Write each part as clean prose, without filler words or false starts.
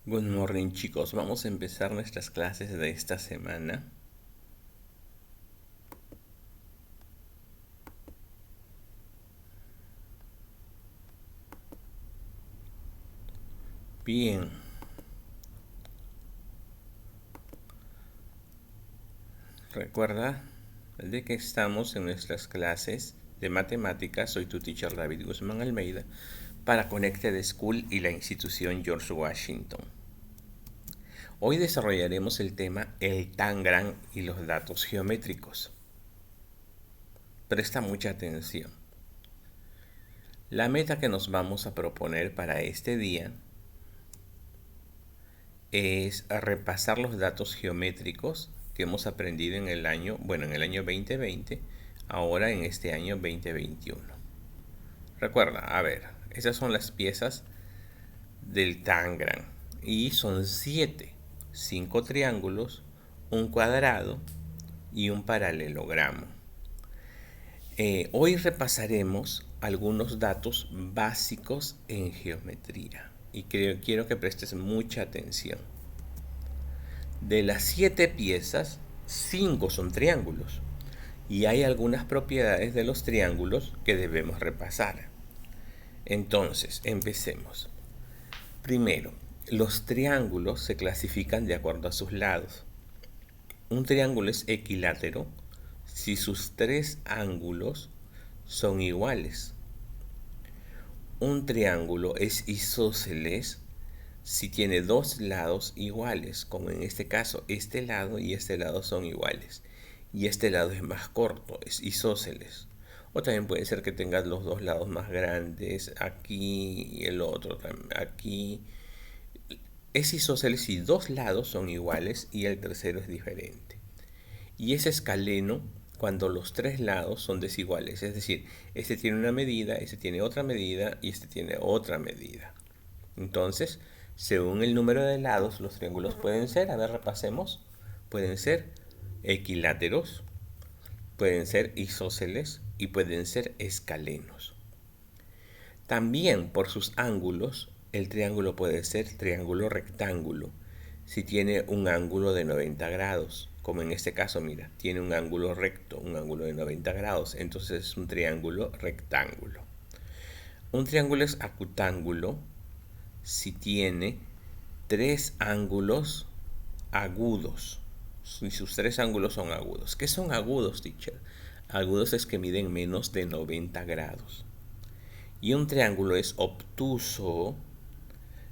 Good morning, chicos. Vamos a empezar nuestras clases de esta semana. Bien, recuerda de que estamos en nuestras clases de matemáticas. Soy tu teacher David Guzmán Almeida para Connected School y la institución George Washington. Hoy desarrollaremos el tema el Tangram y los datos geométricos. Presta mucha atención. La meta que nos vamos a proponer para este día es repasar los datos geométricos que hemos aprendido en el año 2020, ahora en este año 2021. Recuerda, a ver, esas son las piezas del Tangram y son 7, 5 triángulos, un cuadrado y un paralelogramo. Hoy repasaremos algunos datos básicos en geometría y quiero que prestes mucha atención. De las 7 piezas, 5 son triángulos y hay algunas propiedades de los triángulos que debemos repasar. Entonces, empecemos. Primero, los triángulos se clasifican de acuerdo a sus lados. Un triángulo es equilátero si sus 3 ángulos son iguales. Un triángulo es isósceles si tiene 2 lados iguales, como en este caso este lado y este lado son iguales, y este lado es más corto, es isósceles. O también puede ser que tengas los 2 lados más grandes aquí y el otro aquí. Es isósceles si 2 lados son iguales y el tercero es diferente. Y es escaleno cuando los 3 lados son desiguales, es decir, este tiene una medida, este tiene otra medida y este tiene otra medida. Entonces, según el número de lados, los triángulos pueden ser, a ver, repasemos, pueden ser equiláteros, pueden ser isósceles y pueden ser escalenos. También por sus ángulos, el triángulo puede ser triángulo rectángulo si tiene un ángulo de 90 grados, como en este caso, mira, tiene un ángulo recto, un ángulo de 90 grados, entonces es un triángulo rectángulo. Un triángulo es acutángulo si tiene 3 ángulos agudos. Si sus 3 ángulos son agudos. ¿Qué son agudos, teacher? Agudos es que miden menos de 90 grados. Y un triángulo es obtuso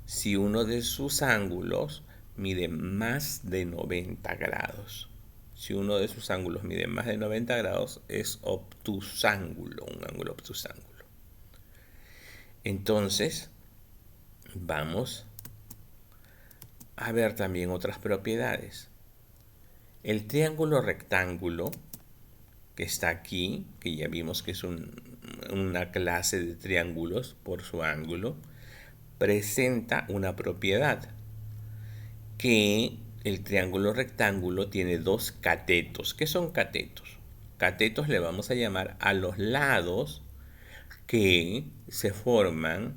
si uno de sus ángulos mide más de 90 grados. Si uno de sus ángulos mide más de 90 grados, es obtusángulo, un ángulo obtusángulo. Entonces, vamos a ver también otras propiedades. El triángulo rectángulo, que está aquí, que ya vimos que es una clase de triángulos por su ángulo, presenta una propiedad, que el triángulo rectángulo tiene 2 catetos. ¿Qué son catetos? Catetos le vamos a llamar a los lados que forman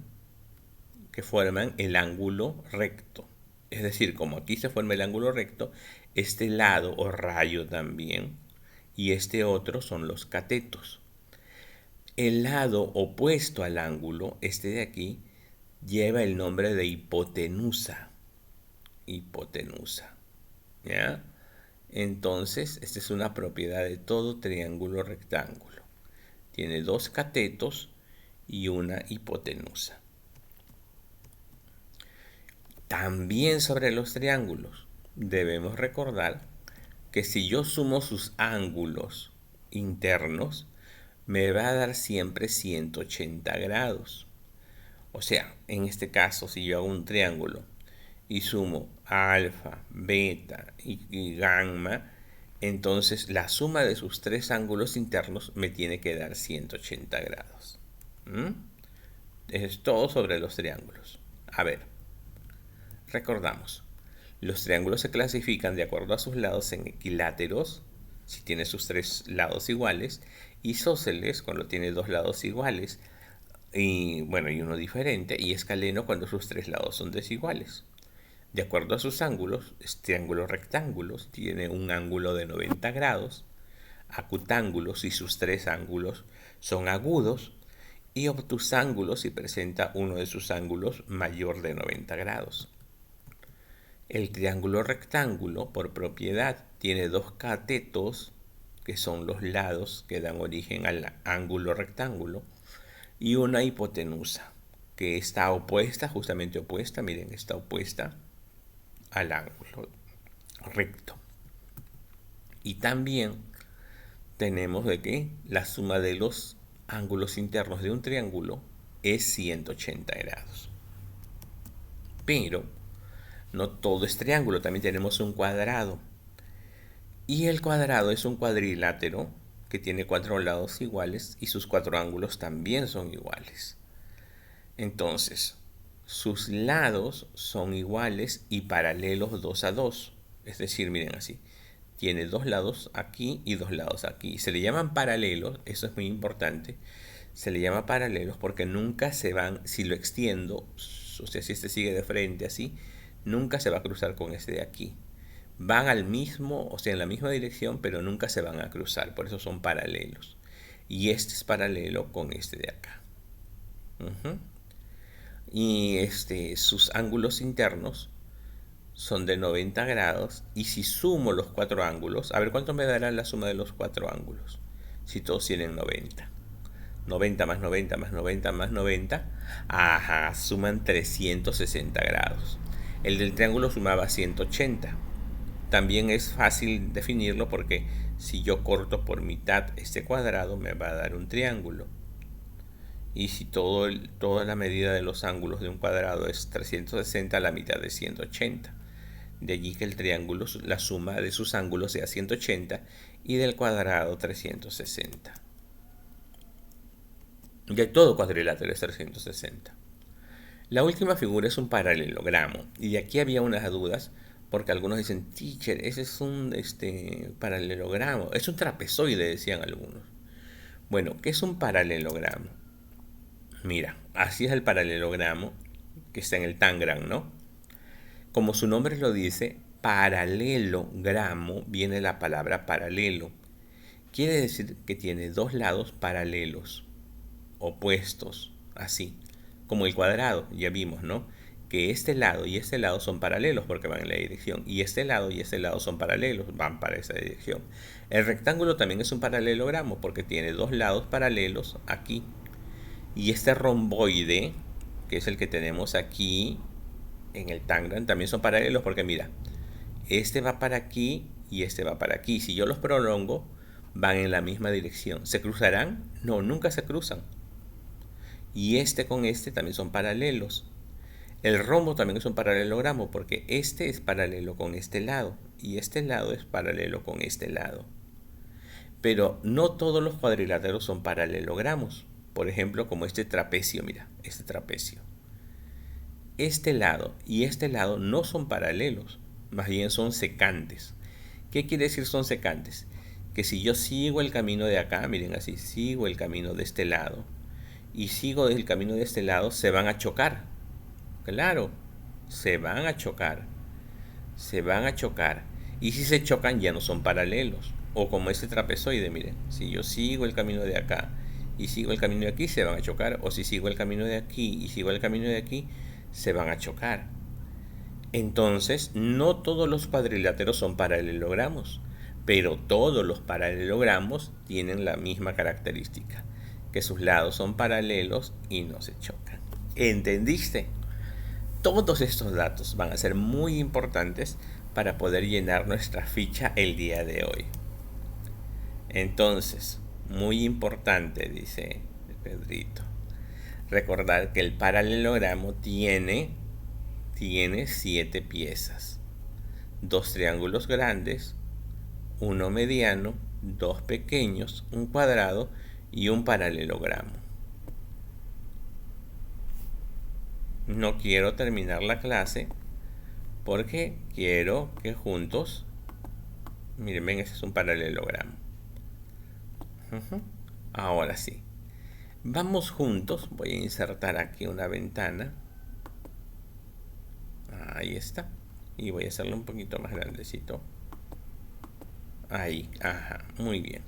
el ángulo recto. Es decir, como aquí se forma el ángulo recto, este lado o rayo también, y este otro son los catetos. El lado opuesto al ángulo, este de aquí, lleva el nombre de hipotenusa. Hipotenusa. ¿Ya? Entonces, esta es una propiedad de todo triángulo rectángulo. Tiene 2 catetos y una hipotenusa. También sobre los triángulos debemos recordar que si yo sumo sus ángulos internos, me va a dar siempre 180 grados. O sea, en este caso, si yo hago un triángulo y sumo alfa, beta y gamma, entonces la suma de sus 3 ángulos internos me tiene que dar 180 grados. Eso es todo sobre los triángulos. A ver, recordamos. Los triángulos se clasifican de acuerdo a sus lados en equiláteros, si tiene sus 3 lados iguales, isósceles, cuando tiene 2 lados iguales, y uno diferente, y escaleno cuando sus 3 lados son desiguales. De acuerdo a sus ángulos, triángulos rectángulos tiene un ángulo de 90 grados, acutángulos y sus tres ángulos son agudos, y obtusángulos si presenta uno de sus ángulos mayor de 90 grados. El triángulo rectángulo, por propiedad, tiene dos catetos, que son los lados que dan origen al ángulo rectángulo, y una hipotenusa, que está opuesta, justamente opuesta, miren, está opuesta al ángulo recto. Y también tenemos de que la suma de los ángulos internos de un triángulo es 180 grados. Pero no todo es triángulo, también tenemos un cuadrado. Y el cuadrado es un cuadrilátero que tiene cuatro lados iguales y sus cuatro ángulos también son iguales. Entonces, sus lados son iguales y paralelos 2 a 2. Es decir, miren así, tiene dos lados aquí y dos lados aquí. Se le llaman paralelos, eso es muy importante. Se le llama paralelos porque nunca se van, si lo extiendo, o sea, si este sigue de frente así, nunca se va a cruzar con este de aquí. Van al mismo, o sea, en la misma dirección, pero nunca se van a cruzar, por eso son paralelos. Y este es paralelo con este de acá. Y sus ángulos internos son de 90 grados, y si sumo los cuatro ángulos, a ver cuánto me dará la suma de los cuatro ángulos, si todos tienen 90. 90 más 90 más 90 más 90, ajá, suman 360 grados. El del triángulo sumaba 180. También es fácil definirlo porque si yo corto por mitad este cuadrado me va a dar un triángulo. Y si toda la medida de los ángulos de un cuadrado es 360, la mitad es 180. De allí que el triángulo, la suma de sus ángulos sea 180 y del cuadrado 360. De todo cuadrilátero es 360. La última figura es un paralelogramo. Y de aquí había unas dudas porque algunos dicen, teacher, ese es un paralelogramo. Es un trapezoide, decían algunos. Bueno, ¿qué es un paralelogramo? Mira, así es el paralelogramo que está en el Tangram, ¿no? Como su nombre lo dice, paralelogramo viene la palabra paralelo. Quiere decir que tiene dos lados paralelos, opuestos, así, como el cuadrado, ya vimos, ¿no? Que este lado y este lado son paralelos porque van en la dirección, y este lado y este lado son paralelos, van para esa dirección. El rectángulo también es un paralelogramo porque tiene dos lados paralelos aquí. Y este romboide, que es el que tenemos aquí en el Tangram, también son paralelos porque mira, este va para aquí y este va para aquí. Si yo los prolongo, van en la misma dirección. ¿Se cruzarán? No, nunca se cruzan. Y este con este también son paralelos. El rombo también es un paralelogramo porque este es paralelo con este lado y este lado es paralelo con este lado. Pero no todos los cuadriláteros son paralelogramos. Por ejemplo, como este trapecio, mira, este trapecio. Este lado y este lado no son paralelos, más bien son secantes. ¿Qué quiere decir son secantes? Que si yo sigo el camino de acá, miren así, sigo el camino de este lado y sigo el camino de este lado, se van a chocar. Claro, se van a chocar. Se van a chocar. Y si se chocan ya no son paralelos. O como este trapezoide, miren, si yo sigo el camino de acá y sigo el camino de aquí, se van a chocar. O si sigo el camino de aquí y sigo el camino de aquí, se van a chocar. Entonces, no todos los cuadriláteros son paralelogramos, pero todos los paralelogramos tienen la misma característica, que sus lados son paralelos y no se chocan. ¿Entendiste? Todos estos datos van a ser muy importantes para poder llenar nuestra ficha el día de hoy. Entonces, muy importante, dice Pedrito, recordar que el paralelogramo tiene 7 piezas. 2 triángulos grandes, uno mediano, 2 pequeños, un cuadrado y un paralelogramo. No quiero terminar la clase porque quiero que juntos, miren, ven, este es un paralelogramo. Ahora sí, vamos juntos, voy a insertar aquí una ventana. Ahí está. Y voy a hacerlo un poquito más grandecito. Ahí, ajá, muy bien.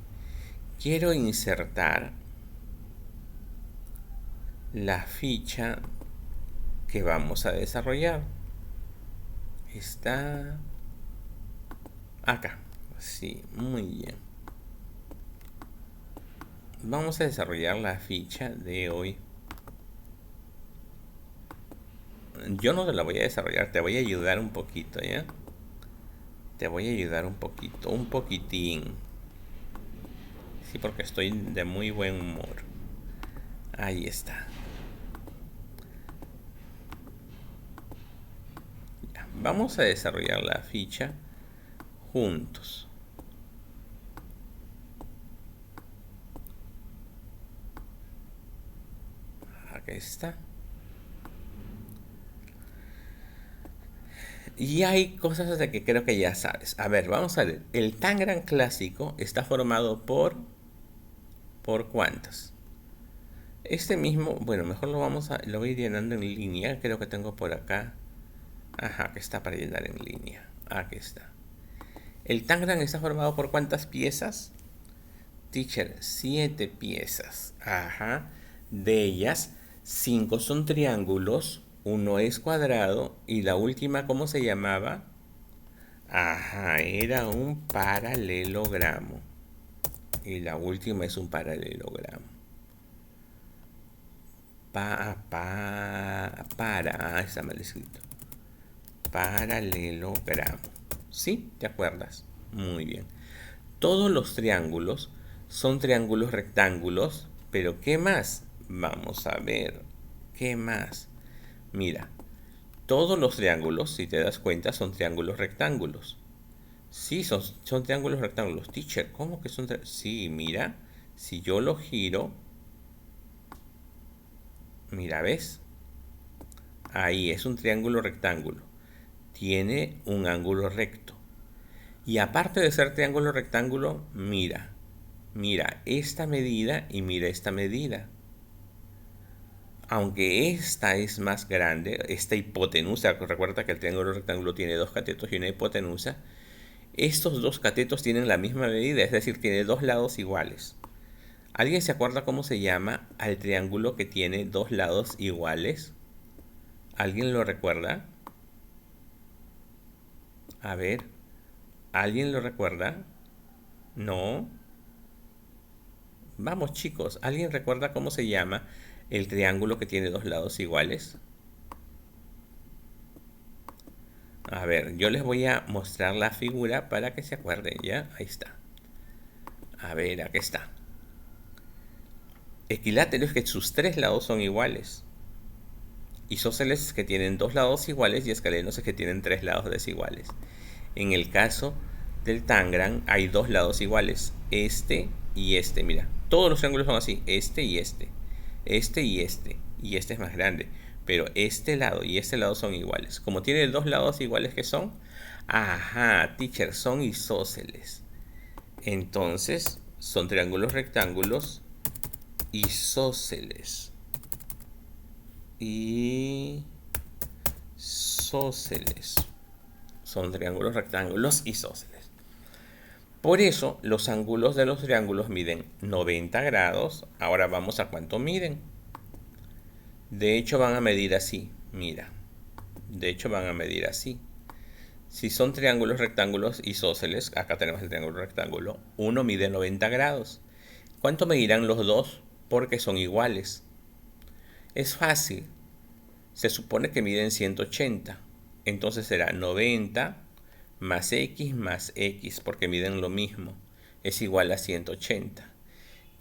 Quiero insertar la ficha que vamos a desarrollar. Está acá. Sí, muy bien. Vamos a desarrollar la ficha de hoy. Yo no te la voy a desarrollar, te voy a ayudar un poquito, ¿ya? Te voy a ayudar un poquito, un poquitín. Sí, porque estoy de muy buen humor. Ahí está. Ya, vamos a desarrollar la ficha juntos. Aquí está. Y hay cosas de que creo que ya sabes. A ver, vamos a ver. El Tangram clásico está formado ¿por cuántos? Este mismo, bueno, mejor lo voy llenando en línea. Creo que tengo por acá. Ajá, que está para llenar en línea. Aquí está. El Tangram está formado por ¿cuántas piezas? Teacher, 7 piezas. Ajá. De ellas, 5 son triángulos, uno es cuadrado y la última, ¿cómo se llamaba? Ajá, era un paralelogramo. Y la última es un paralelogramo. Está mal escrito. Paralelogramo. ¿Sí? ¿Te acuerdas? Muy bien. Todos los triángulos son triángulos rectángulos, pero ¿qué más? Vamos a ver. ¿Qué más? Mira, todos los triángulos, si te das cuenta, son triángulos rectángulos. Sí, son triángulos rectángulos. Teacher, ¿cómo que son triángulos? Sí, mira, si yo lo giro, mira, ¿ves? Ahí es un triángulo rectángulo. Tiene un ángulo recto. Y aparte de ser triángulo rectángulo, mira esta medida y mira esta medida. Aunque esta es más grande, esta hipotenusa, recuerda que el triángulo rectángulo tiene dos catetos y una hipotenusa, estos dos catetos tienen la misma medida, es decir, tiene dos lados iguales. ¿Alguien se acuerda cómo se llama al triángulo que tiene dos lados iguales? ¿Alguien lo recuerda? A ver, ¿alguien lo recuerda? ¿No? Vamos chicos, ¿alguien recuerda cómo se llama el triángulo que tiene dos lados iguales? A ver, yo les voy a mostrar la figura para que se acuerden, ¿ya? Ahí está. A ver, aquí está. Equilátero es que sus tres lados son iguales. Isósceles es que tienen dos lados iguales y escalenos es que tienen tres lados desiguales. En el caso del Tangram hay dos lados iguales, este y este, mira. Todos los triángulos son así, este y este. Este y este. Y este es más grande. Pero este lado y este lado son iguales. Como tiene dos lados iguales que son, ajá, teacher, son isósceles. Entonces, son triángulos rectángulos isósceles. Isósceles. Son triángulos rectángulos isósceles. Por eso, los ángulos de los triángulos miden 90 grados. Ahora vamos a cuánto miden. De hecho, van a medir así. Mira. De hecho, van a medir así. Si son triángulos rectángulos isósceles, acá tenemos el triángulo rectángulo, uno mide 90 grados. ¿Cuánto medirán los dos? Porque son iguales. Es fácil. Se supone que miden 180. Entonces será 90 más x, porque miden lo mismo. Es igual a 180.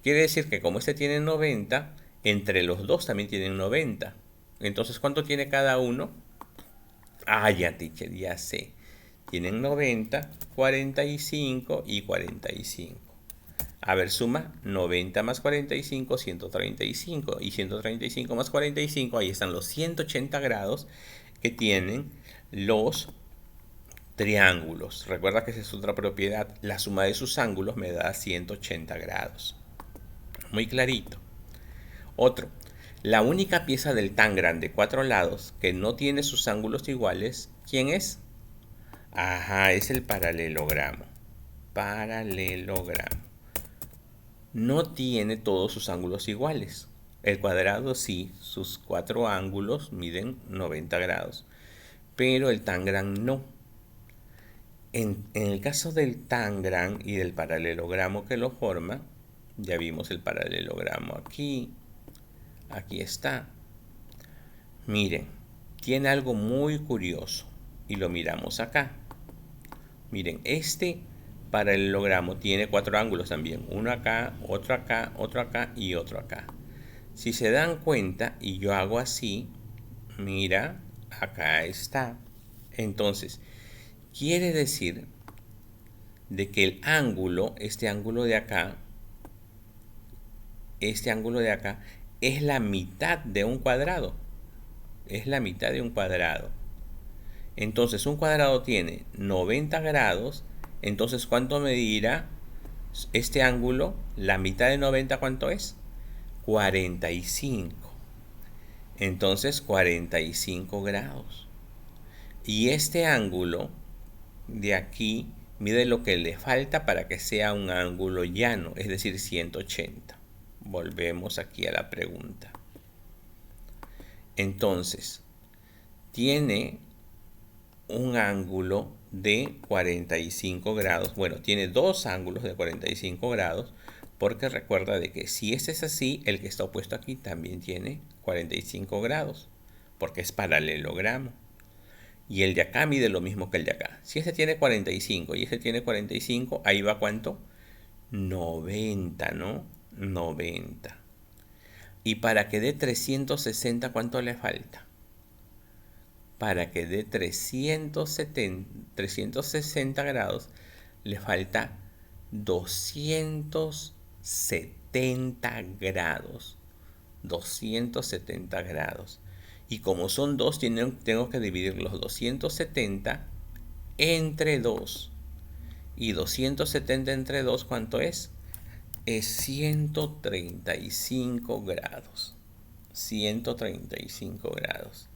Quiere decir que como este tiene 90, entre los dos también tienen 90. Entonces, ¿cuánto tiene cada uno? Ah, ya, teacher, ya sé. Tienen 90, 45 y 45. A ver, suma 90 más 45, 135. Y 135 más 45, ahí están los 180 grados que tienen los triángulos. Recuerda que esa es otra propiedad. La suma de sus ángulos me da 180 grados. Muy clarito. Otro. La única pieza del Tangram de 4 lados que no tiene sus ángulos iguales, ¿quién es? Ajá, es el paralelogramo. Paralelogramo. No tiene todos sus ángulos iguales. El cuadrado sí, sus 4 ángulos miden 90 grados, pero el tangram no. En el caso del tangram y del paralelogramo que lo forma, ya vimos el paralelogramo aquí, aquí está. Miren, tiene algo muy curioso y lo miramos acá. Miren, este paralelogramo tiene 4 ángulos también, uno acá, otro acá y otro acá. Si se dan cuenta y yo hago así, mira, acá está. Entonces, quiere decir de que el ángulo, este ángulo de acá, es la mitad de un cuadrado. Es la mitad de un cuadrado. Entonces, un cuadrado tiene 90 grados. Entonces, ¿cuánto medirá este ángulo? La mitad de 90, ¿cuánto es? 45. Entonces, 45 grados. Y este ángulo de aquí mide lo que le falta para que sea un ángulo llano, es decir, 180. Volvemos aquí a la pregunta. Entonces, tiene un ángulo de 45 grados. Bueno, tiene dos ángulos de 45 grados, porque recuerda de que si este es así, el que está opuesto aquí también tiene 45 grados, porque es paralelogramo. Y el de acá mide lo mismo que el de acá. Si este tiene 45 y este tiene 45, ahí va ¿cuánto? 90, ¿no? 90. Y para que dé 360, ¿cuánto le falta? Para que dé 360 grados, le falta 270 grados. 270 grados. Y como son 2, tengo que dividir los 270 entre 2. Y 270 entre 2, ¿cuánto es? Es 135 grados. 135 grados.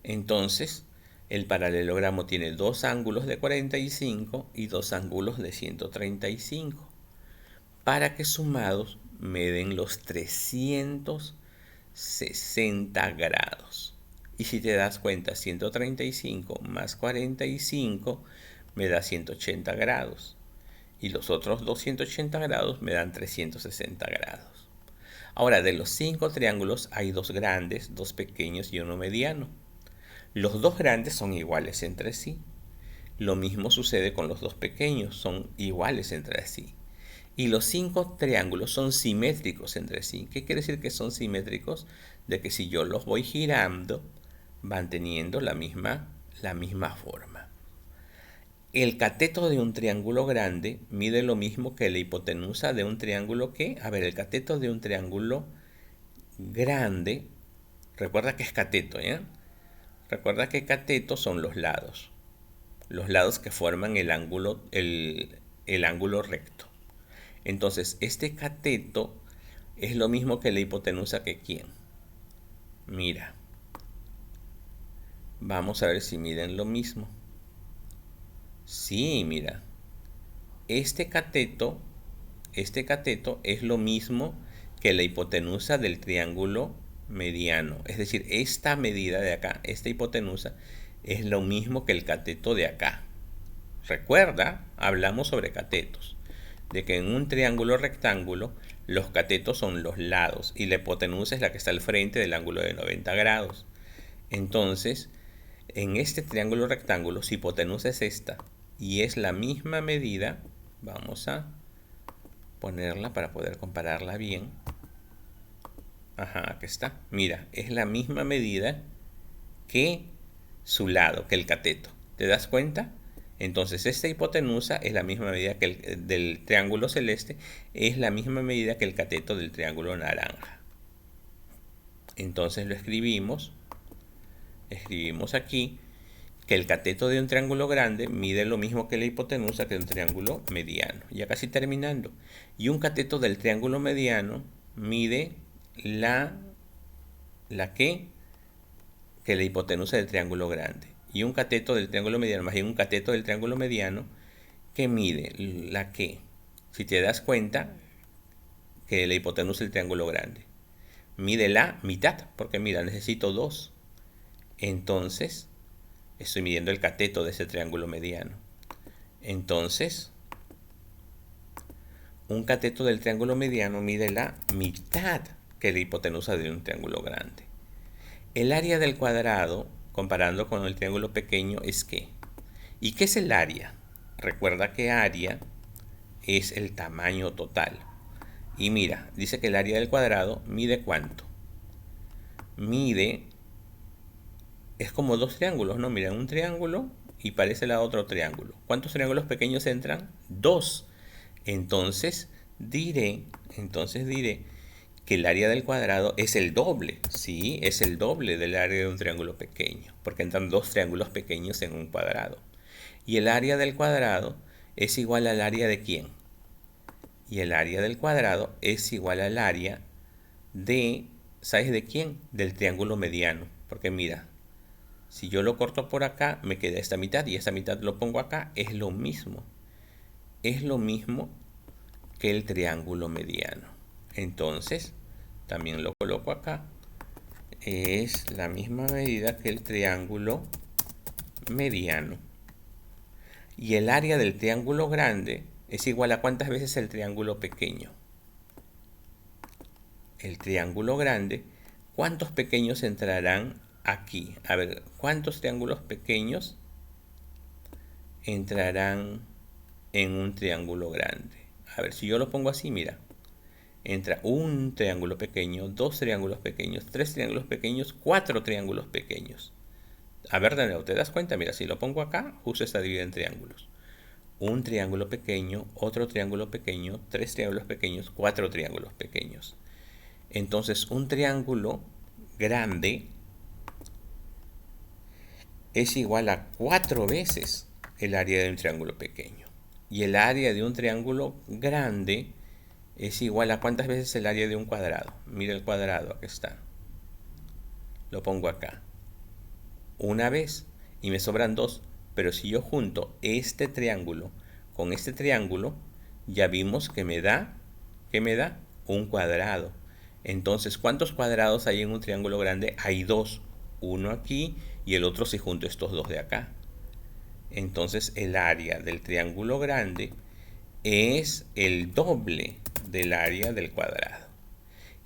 Entonces, el paralelogramo tiene dos ángulos de 45 y dos ángulos de 135. Para que sumados me den los 360 grados. Y si te das cuenta, 135 más 45 me da 180 grados. Y los otros 280 grados me dan 360 grados. Ahora, de los 5 triángulos hay dos grandes, dos pequeños y uno mediano. Los dos grandes son iguales entre sí. Lo mismo sucede con los dos pequeños, son iguales entre sí. Y los 5 triángulos son simétricos entre sí. ¿Qué quiere decir que son simétricos? De que si yo los voy girando, van teniendo la misma forma. El cateto de un triángulo grande mide lo mismo que la hipotenusa de un triángulo que... A ver, el cateto de un triángulo grande, recuerda que es cateto, ¿ya? Recuerda que cateto son los lados que forman el ángulo recto. Entonces, este cateto es lo mismo que la hipotenusa que ¿quién? Mira, vamos a ver si miden lo mismo. Sí, mira, este cateto es lo mismo que la hipotenusa del triángulo mediano. Es decir, esta medida de acá, esta hipotenusa, es lo mismo que el cateto de acá. Recuerda, hablamos sobre catetos, de que en un triángulo rectángulo los catetos son los lados y la hipotenusa es la que está al frente del ángulo de 90 grados. Entonces, en este triángulo rectángulo, su hipotenusa es esta y es la misma medida. Vamos a ponerla para poder compararla bien. Ajá, aquí está. Mira, es la misma medida que su lado, que el cateto. ¿Te das cuenta? Entonces, esta hipotenusa es la misma medida que el del triángulo celeste, es la misma medida que el cateto del triángulo naranja. Entonces lo escribimos aquí que el cateto de un triángulo grande mide lo mismo que la hipotenusa que de un triángulo mediano. Ya casi terminando. Y un cateto del triángulo mediano mide que la hipotenusa del triángulo grande. y un cateto del triángulo mediano más bien un cateto del triángulo mediano que mide la que, si te das cuenta, que la hipotenusa del triángulo grande mide la mitad, porque mira, necesito 2. Entonces, estoy midiendo el cateto de ese triángulo mediano. Entonces, un cateto del triángulo mediano mide la mitad que la hipotenusa de un triángulo grande. El área del cuadrado, comparando con el triángulo pequeño, es ¿qué? ¿Y qué es el área? Recuerda que área es el tamaño total. Y mira, dice que el área del cuadrado mide ¿cuánto? Mide, es como dos triángulos, ¿no? Mira, un triángulo y parece el otro triángulo. ¿Cuántos triángulos pequeños entran? 2. Entonces diré que el área del cuadrado es el doble. Sí, es el doble del área de un triángulo pequeño, porque entran dos triángulos pequeños en un cuadrado. Y el área del cuadrado es igual al área de ¿quién? Y el área del cuadrado es igual al área de, ¿sabes de quién? Del triángulo mediano. Porque mira, si yo lo corto por acá, me queda esta mitad y esta mitad lo pongo acá, es lo mismo. Es lo mismo que el triángulo mediano. Entonces, también lo coloco acá. Es la misma medida que el triángulo mediano. Y el área del triángulo grande es igual a ¿cuántas veces el triángulo pequeño? El triángulo grande, ¿cuántos pequeños entrarán aquí? A ver, ¿cuántos triángulos pequeños entrarán en un triángulo grande? A ver, si yo lo pongo así, mira. Entra un triángulo pequeño, dos triángulos pequeños, tres triángulos pequeños, cuatro triángulos pequeños. A ver, de nuevo, ¿te das cuenta? Mira, si lo pongo acá, justo está dividido en triángulos. Un triángulo pequeño, otro triángulo pequeño, tres triángulos pequeños, cuatro triángulos pequeños. Entonces, un triángulo grande es igual a 4 veces el área de un triángulo pequeño. Y el área de un triángulo grande es igual a ¿cuántas veces el área de un cuadrado? Mira el cuadrado, aquí está. Lo pongo acá. Una vez y me sobran 2. Pero si yo junto este triángulo con este triángulo, ya vimos que me da, ¿qué me da? Un cuadrado. Entonces, ¿cuántos cuadrados hay en un triángulo grande? Hay 2. Uno aquí y el otro si junto estos dos de acá. Entonces, el área del triángulo grande es el doble del área del cuadrado.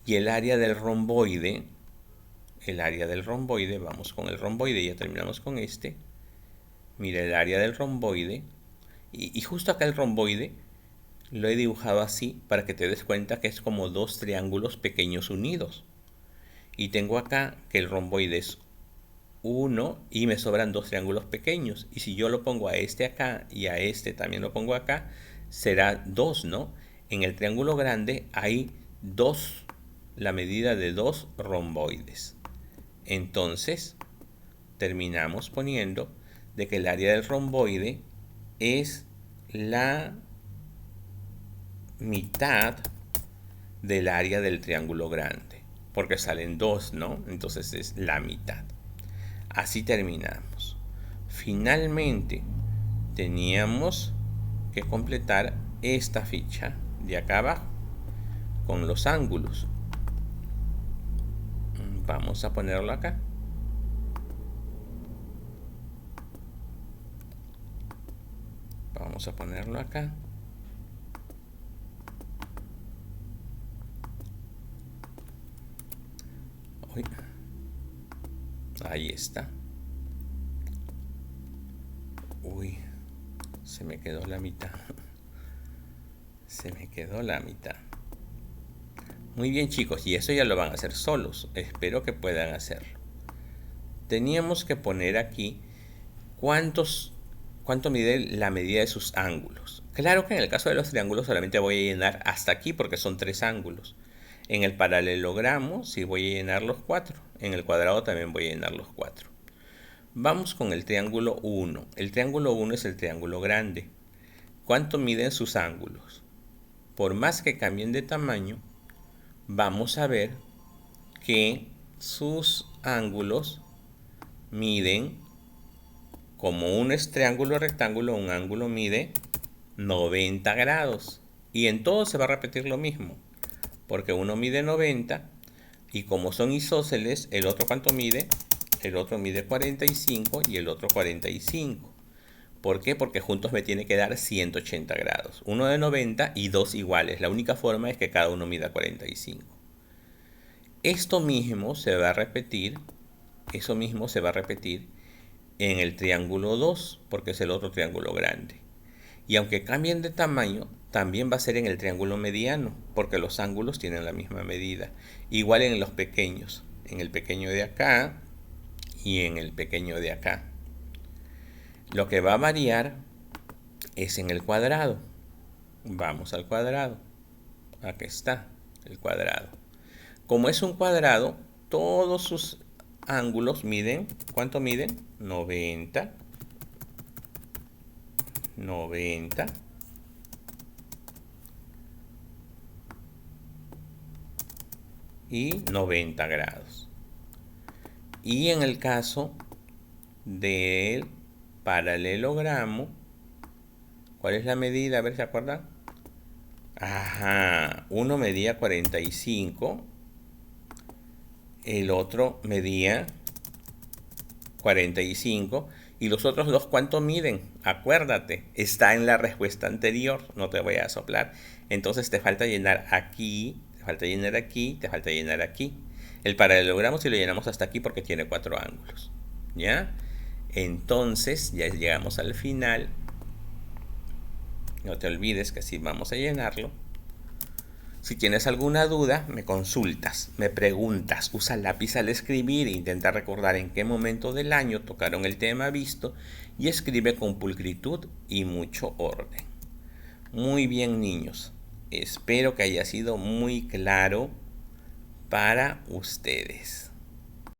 Y el área del romboide, vamos con el romboide, ya terminamos con este. Mira el área del romboide. Y justo acá el romboide lo he dibujado así para que te des cuenta que es como dos triángulos pequeños unidos. Y tengo acá que el romboide es 1 y me sobran dos triángulos pequeños. Y si yo lo pongo a este acá y a este también lo pongo acá, será 2, ¿no? En el triángulo grande hay 2, la medida de 2 romboides. Entonces, terminamos poniendo de que el área del romboide es la mitad del área del triángulo grande, porque salen 2, ¿no? Entonces es la mitad. Así terminamos. Finalmente, teníamos que completar esta ficha de acá abajo con los ángulos. Vamos a ponerlo acá. Vamos a ponerlo acá. Uy. Ahí está. Uy, se me quedó la mitad. Se me quedó la mitad. Muy bien, chicos, y eso ya lo van a hacer solos. Espero que puedan hacerlo. Teníamos que poner aquí cuánto mide la medida de sus ángulos. Claro que en el caso de los triángulos solamente voy a llenar hasta aquí porque son 3 ángulos. En el paralelogramo sí voy a llenar los 4. En el cuadrado también voy a llenar los 4. Vamos con el triángulo 1. El triángulo 1 es el triángulo grande. ¿Cuánto miden sus ángulos? Por más que cambien de tamaño, vamos a ver que sus ángulos miden como uno es triángulo rectángulo, un ángulo mide 90 grados. Y en todo se va a repetir lo mismo, porque uno mide 90 y como son isósceles, el otro ¿cuánto mide? El otro mide 45 y el otro 45. ¿Por qué? Porque juntos me tiene que dar 180 grados. Uno de 90 y dos iguales. La única forma es que cada uno mida 45. Esto mismo se va a repetir, en el triángulo 2, porque es el otro triángulo grande. Y aunque cambien de tamaño, también va a ser en el triángulo mediano, porque los ángulos tienen la misma medida. Igual en los pequeños, en el pequeño de acá y en el pequeño de acá. Lo que va a variar es en el cuadrado. Vamos al cuadrado. Aquí está el cuadrado. Como es un cuadrado, todos sus ángulos miden, ¿cuánto miden? 90, 90 y 90 grados. Y en el caso del paralelogramo, ¿cuál es la medida? A ver si se acuerdan. Ajá, uno medía 45, el otro medía 45 y los otros dos ¿cuánto miden? Acuérdate, está en la respuesta anterior, no te voy a soplar. Entonces te falta llenar aquí, te falta llenar aquí, te falta llenar aquí. El paralelogramo si lo llenamos hasta aquí porque tiene 4 ángulos, ¿ya? Entonces ya llegamos al final. No te olvides que así vamos a llenarlo. Si tienes alguna duda, me consultas, me preguntas, usa lápiz al escribir e intenta recordar en qué momento del año tocaron el tema visto y escribe con pulcritud y mucho orden. Muy bien, niños. Espero que haya sido muy claro para ustedes.